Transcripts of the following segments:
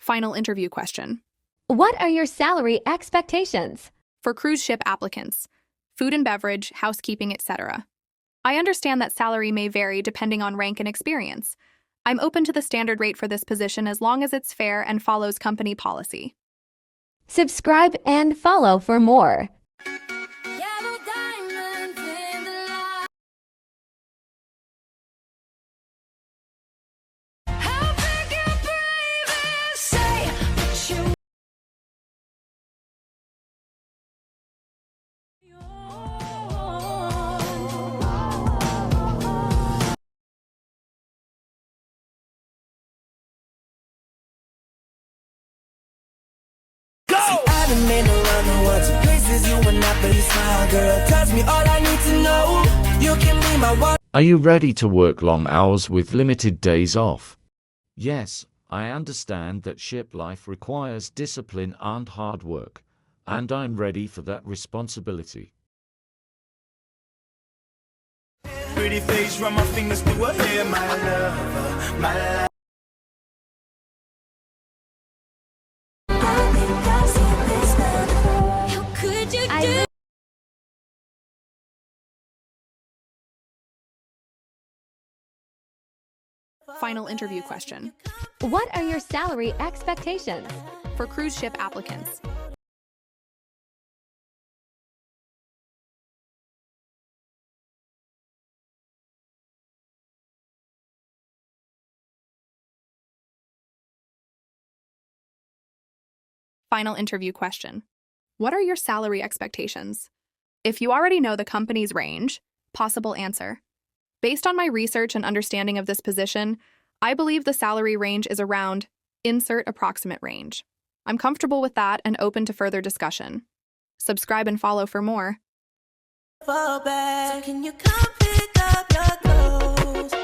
Final interview question. What are your salary expectations? For cruise ship applicants, food and beverage, housekeeping, etc. I understand that salary may vary depending on rank and experience. I'm open to the standard rate for this position as long as it's fair and follows company policy. Subscribe and follow for more. Are you ready to work long hours with limited days off? Yes, I understand that ship life requires discipline and hard work, and I'm ready for that responsibility. Pretty face, run my fingers through her hair, my love, my love. Final interview question. What are your salary expectations? For cruise ship applicants. Final interview question. What are your salary expectations? If you already know the company's range, possible answer. Based on my research and understanding of this position, I believe the salary range is around insert approximate range. I'm comfortable with that and open to further discussion. Subscribe and follow for more. So can you come pick up your clothes?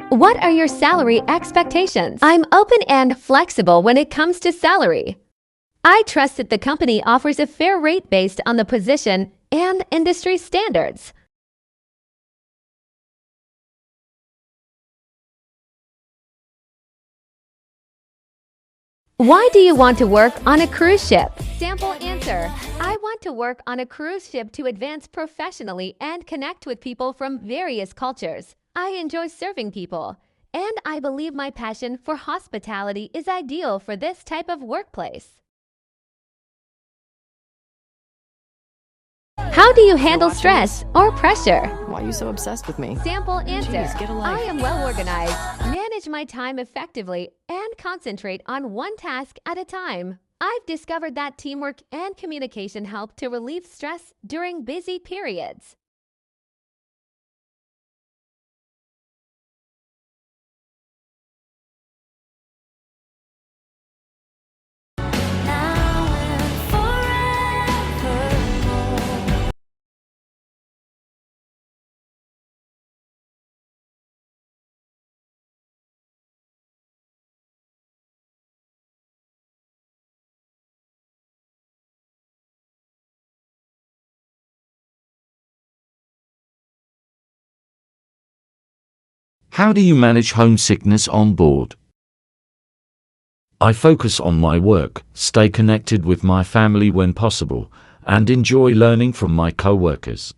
What are your salary expectations? I'm open and flexible when it comes to salary. I trust that the company offers a fair rate based on the position and industry standards. Why do you want to work on a cruise ship? Sample answer. I want to work on a cruise ship to advance professionally and connect with people from various cultures. I enjoy serving people, and I believe my passion for hospitality is ideal for this type of workplace. How do you handle stress or pressure? Why are you so obsessed with me? Sample answer. Jeez, get a life. I am well organized, manage my time effectively, and concentrate on one task at a time. I've discovered that teamwork and communication help to relieve stress during busy periods. How do you manage homesickness on board? I focus on my work, stay connected with my family when possible, and enjoy learning from my co-workers.